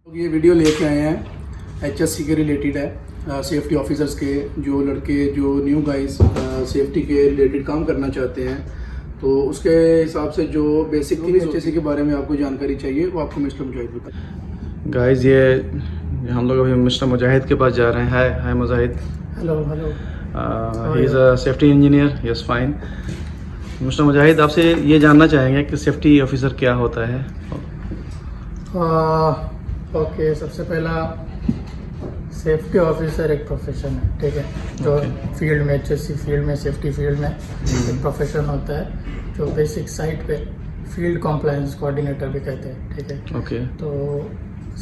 ये वीडियो लेके आए हैं HSC के रिलेटेड है, सेफ्टी ऑफिसर्स के जो लड़के जो न्यू गाइस सेफ्टी के रिलेटेड काम करना चाहते हैं, तो उसके हिसाब से जो बेसिक थिंग HSC के बारे में आपको जानकारी चाहिए वो आपको मिस्टर मुजाहिद बताएं। गाइस ये हम लोग अभी मिस्टर मुजाहिद के पास जा रहे हैं। Hi Mujahid. Hello hello. He is a safety engineer. Yes fine. Mister Mujahid, आपसे ये जानना चाहेंगे कि सेफ्टी ऑफिसर क्या होता है। ओके, सबसे पहला सेफ्टी ऑफिसर एक प्रोफेशन है, ठीक है, जो फील्ड में HSC फील्ड में सेफ्टी फील्ड में एक प्रोफेशन होता है जो बेसिक साइट पे फील्ड कॉम्प्लायंस कोऑर्डिनेटर भी कहते हैं, ठीक है। ओके। तो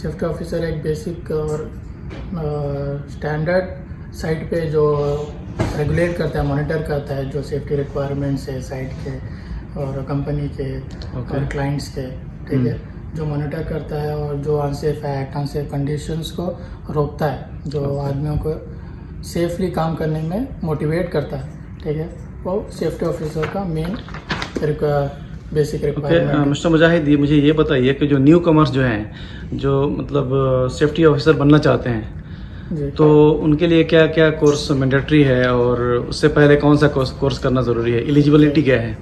सेफ्टी ऑफिसर एक बेसिक और स्टैंडर्ड साइट पे जो रेगुलेट करता है, मॉनिटर करता है जो सेफ्टी रिक्वायरमेंट्स है साइट के और कंपनी के और क्लाइंट्स के, ठीक है, जो मॉनिटर करता है और जो अनसेफ एक्ट अनसेफ कंडीशंस को रोकता है, जो आदमियों को सेफली काम करने में मोटिवेट करता है, ठीक है, वो सेफ्टी ऑफिसर का मेन बेसिक रिक्वायरमेंट। मिस्टर मुजाहिद, मुझे ये बताइए कि जो न्यू कमर्स जो हैं, जो मतलब सेफ्टी ऑफिसर बनना चाहते हैं, तो उनके लिए क्या क्या कोर्स मैंडेटरी है और उससे पहले कौन सा कोर्स करना ज़रूरी है, एलिजिबिलिटी क्या है?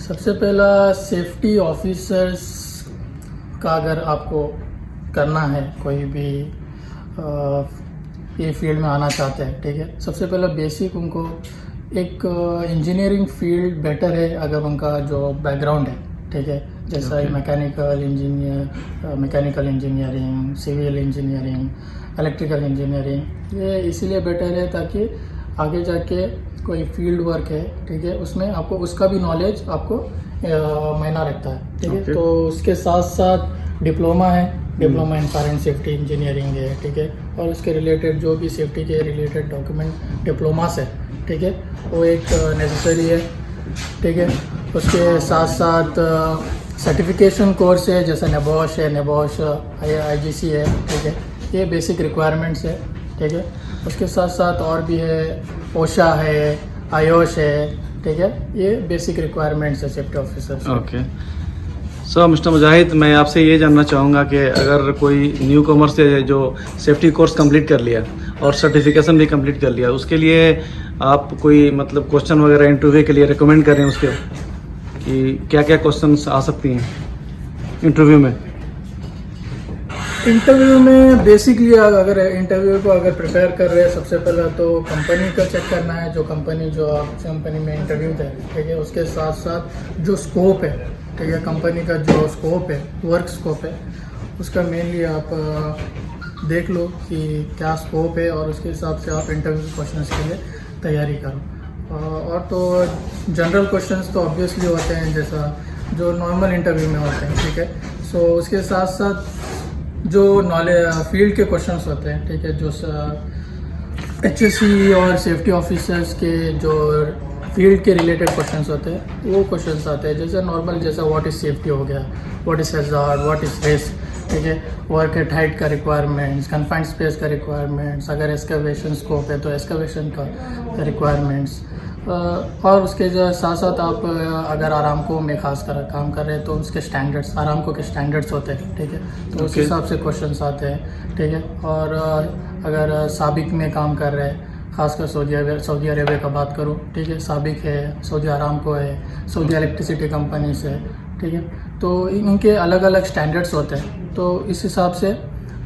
सबसे पहला सेफ्टी ऑफिसर्स का अगर आपको करना है, कोई भी ये फील्ड में आना चाहते हैं, ठीक है, सबसे पहला बेसिक उनको एक इंजीनियरिंग फील्ड बेटर है अगर उनका जो बैकग्राउंड है, ठीक है, जैसा mechanical engineering, civil engineering, electrical engineering, ये इसीलिए बेटर है ताकि आगे जाके कोई फील्ड वर्क है, ठीक है, उसमें आपको उसका भी नॉलेज आपको मायना रखता है, ठीक है। तो उसके साथ साथ डिप्लोमा है, diploma in fire and safety engineering है, ठीक है, और उसके रिलेटेड जो भी सेफ्टी के रिलेटेड डॉक्यूमेंट डिप्लोमास है, ठीक है, वो एक नेसेसरी है, ठीक है। उसके साथ साथ सर्टिफिकेशन कोर्स है, जैसे नेबॉश है, IGC है, ठीक है, ये बेसिक रिक्वायरमेंट्स है, ठीक है। उसके साथ साथ और भी है, OSHA है, IOSH है, ठीक है, ये बेसिक रिक्वायरमेंट्स है सेफ्टी ऑफिसर। ओके। सो मिस्टर मुजाहिद, मैं आपसे ये जानना चाहूँगा कि अगर कोई न्यू कॉमर्स से जो सेफ्टी कोर्स कंप्लीट कर लिया और सर्टिफिकेशन भी कंप्लीट कर लिया, उसके लिए आप कोई मतलब क्वेश्चन वगैरह इंटरव्यू के लिए रिकमेंड करें उसके कि क्या क्या क्वेश्चंस आ सकती हैं इंटरव्यू में? इंटरव्यू में बेसिकली अगर इंटरव्यू को अगर प्रिपेयर कर रहे हैं, सबसे पहले तो कंपनी का चेक करना है, जो आप कंपनी में इंटरव्यू दे, ठीक है। उसके साथ साथ जो स्कोप है, ठीक है, कंपनी का जो स्कोप है, वर्क स्कोप है, उसका मेनली आप देख लो कि क्या स्कोप है और उसके हिसाब से आप इंटरव्यू क्वेश्चंस के लिए तैयारी करो। और तो जनरल क्वेश्चंस तो ऑब्वियसली होते हैं जैसा जो नॉर्मल इंटरव्यू में होते हैं, ठीक है। सो उसके साथ साथ जो नॉलेज फील्ड के क्वेश्चंस होते हैं, ठीक है, जो HSC और सेफ्टी ऑफिसर्स के जो फील्ड के रिलेटेड क्वेश्चंस होते हैं, वो क्वेश्चंस आते हैं जैसे नॉर्मल, जैसा व्हाट इज़ सेफ्टी हो गया, what is hazard, what is risk, ठीक है, वर्क एट हाइट का रिक्वायरमेंट्स, कन्फाइंड स्पेस का रिक्वायरमेंट्स, अगर एक्सकवेशन स्कोप है तो एक्सकवेशन का रिक्वायरमेंट्स, और उसके जो साथ साथ आप अगर आरामको में खास कर काम कर रहे हैं तो उसके स्टैंडर्ड्स, आरामको के स्टैंडर्ड्स होते हैं, ठीक है, तो उस हिसाब से क्वेश्चंस आते हैं, ठीक है। और अगर साबिक में काम कर रहे हैं, खासकर सऊदी अरेबिया का बात करूँ, ठीक है, साबिक है, सऊदी आरामको है, सऊदी इलेक्ट्रिसिटी कंपनी से, ठीक है, तो इनके अलग अलग स्टैंडर्ड्स होते हैं, तो इस हिसाब से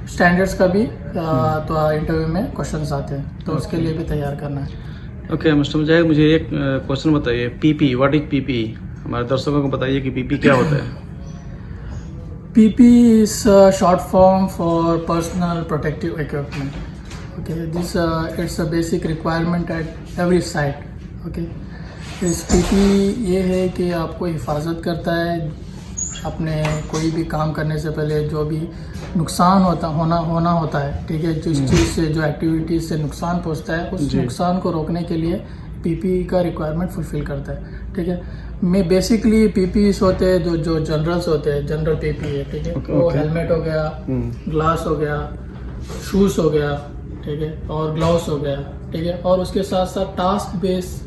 स्टैंडर्ड्स का भी तो इंटरव्यू में क्वेश्चंस आते हैं, तो उसके लिए भी तैयार करना है। ओके मिस्टर मुजाहिद, मुझे एक क्वेश्चन बताइए, PP, व्हाट इज PP? हमारे दर्शकों को बताइए कि PP क्या होता है। PP is a short form for personal protective equipment. Okay, this it's a basic requirement at every site. Okay, इस PP ये है कि आपको हिफाजत करता है अपने कोई भी काम करने से पहले, जो भी नुकसान होना होता है, ठीक है, जिस चीज़ से जो एक्टिविटीज़ से नुकसान पहुंचता है, उस नुकसान को रोकने के लिए PP का रिक्वायरमेंट फुलफिल करता है, ठीक है। में बेसिकली PPs होते हैं जो जनरल्स होते हैं, जनरल PP है, ठीक है, वो हेलमेट हो गया, ग्लास हो गया, शूज़ हो गया, ठीक है, और ग्लव्स हो गया, ठीक है, और उसके साथ साथ टास्क बेस्ड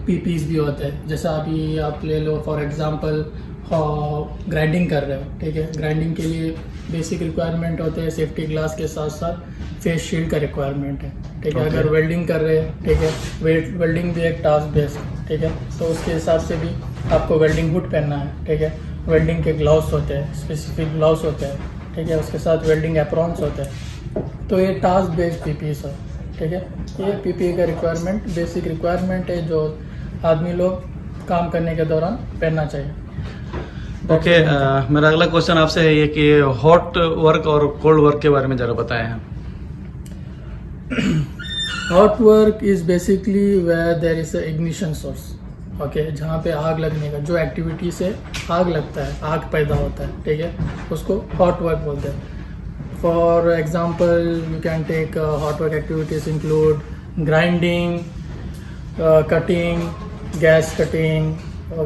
PPs भी होते हैं, जैसा अभी आप ले लो फॉर एग्जांपल ग्राइंडिंग कर रहे हो, ठीक है, ग्राइंडिंग के लिए बेसिक रिक्वायरमेंट होते हैं सेफ्टी ग्लास के साथ साथ फेस शील्ड का रिक्वायरमेंट है, ठीक है। Okay. अगर वेल्डिंग कर रहे हैं, ठीक है, वेल्डिंग भी एक टास्क बेस्ड है, ठीक है, तो उसके हिसाब से भी आपको वेल्डिंग हुड पहनना है, ठीक है। वेल्डिंग के ग्लव्स होते हैं, स्पेसिफिक ग्लव्स होते हैं, ठीक है, उसके साथ वेल्डिंग एप्रॉन्स होते हैं। तो ये टास्क बेस्ड पीपीई सर, ठीक है। ये पीपीई का रिक्वायरमेंट बेसिक रिक्वायरमेंट है जो आदमी लोग काम करने के दौरान पहनना चाहिए। ओके, मेरा अगला क्वेश्चन आपसे है ये कि हॉट वर्क और कोल्ड वर्क के बारे में ज़रा बताएं हैं। Hot work is basically where there is a ignition source, okay, जहाँ पे आग लगने का जो एक्टिविटी से आग लगता है, आग पैदा होता है, ठीक है, उसको हॉट वर्क बोलते हैं। For example you can take hot work activities include grinding, cutting, gas cutting,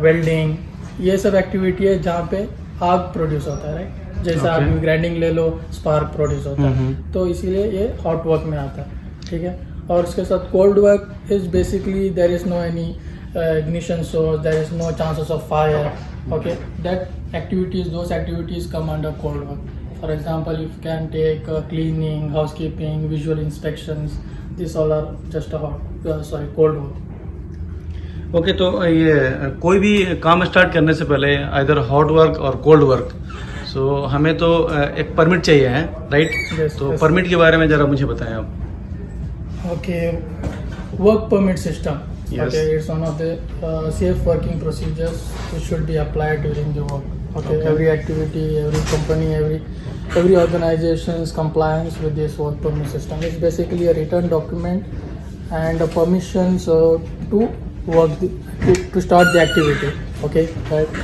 welding, ये सब एक्टिविटी है जहाँ पे आग प्रोड्यूस होता है, राइट। जैसे आप Okay. ग्राइंडिंग ले लो, स्पार्क प्रोड्यूस होता है, हम्म। तो इसीलिए ये हॉट वर्क में आता है, ठीक है। और उसके साथ cold work is basically there is no any ignition source, there is no chances of fire, okay, that activities, those activities come under cold work. For example, you can take cleaning, housekeeping, visual inspections, these all are just a cold work. Okay, तो ये कोई भी काम start करने से पहले either hot work और cold work, सो हमें तो एक परमिट चाहिए है, राइट। Yes, तो yes. परमिट के बारे में ज़रा मुझे बताएं आप। Okay, work permit system. Yes. Okay, it's one of the safe working procedures which should be applied during the work. Okay, Okay. every activity, every company, every organization's compliance with this work permit system. It's basically a written document and a permissions to work to start the activity. Okay, right?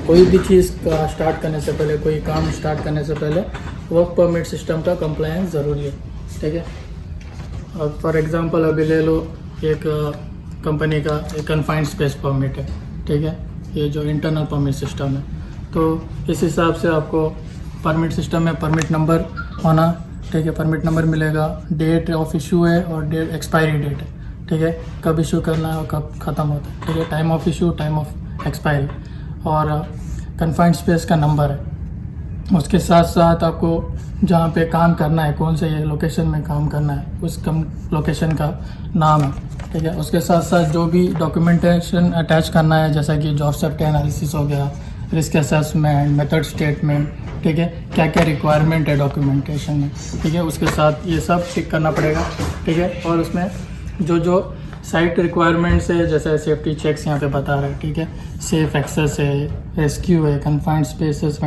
कोई भी चीज़ start करने से पहले, कोई काम start करने से पहले वर्क परमिट सिस्टम का कंप्लायंस ज़रूरी है, ठीक है। अब फॉर एग्जांपल अभी ले लो एक कंपनी का एक कन्फाइंड स्पेस परमिट है, ठीक है, ये जो इंटरनल परमिट सिस्टम है, तो इस हिसाब से आपको परमिट सिस्टम में परमिट नंबर होना, ठीक है, परमिट नंबर मिलेगा, डेट ऑफ इशू है और डेट एक्सपायरी डेट है, ठीक है, कब इशू करना है और कब ख़त्म होता है, ठीक है, time of issue, time of expiry, और कन्फाइंड स्पेस का नंबर है। उसके साथ साथ आपको जहाँ पे काम करना है, कौन से लोकेशन में काम करना है, उस लोकेशन का नाम है, ठीक है। उसके साथ साथ जो भी डॉक्यूमेंटेशन अटैच करना है, जैसा कि जॉब सेफ्टी एनालिसिस हो गया, रिस्क असेसमेंट, मेथड स्टेटमेंट, ठीक है, क्या क्या रिक्वायरमेंट है डॉक्यूमेंटेशन में, ठीक है, उसके साथ ये सब टिक करना पड़ेगा, ठीक है। और उसमें जो साइट रिक्वायरमेंट्स है, जैसे सेफ्टी चेक्स यहाँ पे बता रहे हैं, ठीक है, सेफ एक्सेस है, रेस्क्यू है, कन्फाइंड स्पेसेस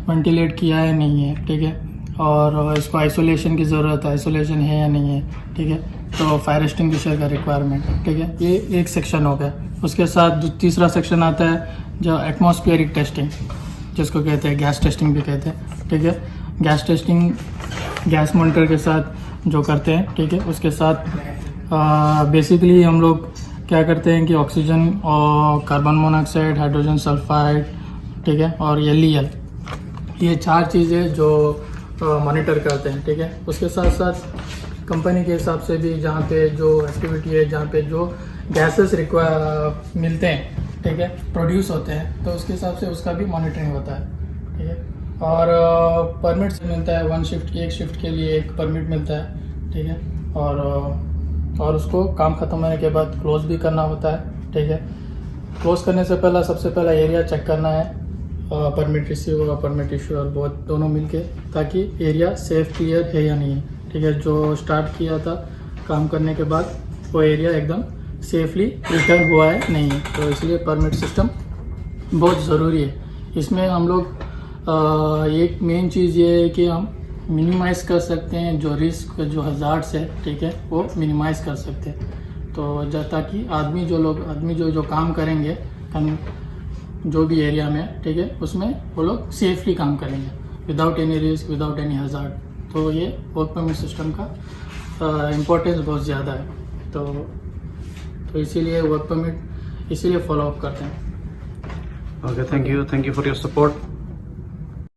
वेंटिलेट किया है नहीं है, ठीक है, और इसको आइसोलेशन की ज़रूरत है, आइसोलेशन है या नहीं है, ठीक है, तो फायर एक्सटिंग्विशर का रिक्वायरमेंट, ठीक है, ये एक सेक्शन हो गया। उसके साथ तीसरा सेक्शन आता है जो एटमॉस्फेरिक टेस्टिंग, जिसको कहते हैं गैस टेस्टिंग भी कहते हैं, ठीक है। गैस टेस्टिंग गैस मॉनिटर के साथ जो करते हैं, ठीक है, उसके साथ बेसिकली हम लोग क्या करते हैं कि ऑक्सीजन और कार्बन मोनोऑक्साइड, हाइड्रोजन सल्फाइड, ठीक है, और LEL, ये 4 चीज़ें जो मॉनिटर करते हैं, ठीक है। उसके साथ साथ कंपनी के हिसाब से भी जहाँ पे जो एक्टिविटी है, जहाँ पे जो गैसेस मिलते हैं, ठीक है, प्रोड्यूस होते हैं, तो उसके हिसाब से उसका भी मॉनिटरिंग होता है, ठीक है। और परमिट मिलता है एक शिफ्ट के लिए एक परमिट मिलता है, ठीक है, और उसको काम ख़त्म होने के बाद क्लोज़ भी करना होता है, ठीक है। क्लोज़ करने से पहला सबसे पहला एरिया चेक करना है, परमिट रिसीवर और परमिट इशूअर बहुत दोनों मिलके, ताकि एरिया सेफ क्लियर है या नहीं है, ठीक है। जो स्टार्ट किया था काम करने के बाद वो एरिया एकदम सेफली रिटर्न हुआ है नहीं है, तो इसलिए परमिट सिस्टम बहुत ज़रूरी है। इसमें हम लोग एक मेन चीज़ ये है कि हम मिनिमाइज़ कर सकते हैं जो रिस्क, जो हज़ार्ड्स है, ठीक है, वो मिनिमाइज़ कर सकते हैं, तो ताकि आदमी जो काम करेंगे जो भी एरिया में, ठीक है, उसमें वो लोग सेफली काम करेंगे without any risk, without any hazard. तो ये वर्क परमिट सिस्टम का इम्पोर्टेंस बहुत ज़्यादा है, तो इसीलिए वर्क परमिट इसीलिए फॉलो अप करते हैं। Okay, thank you for your support.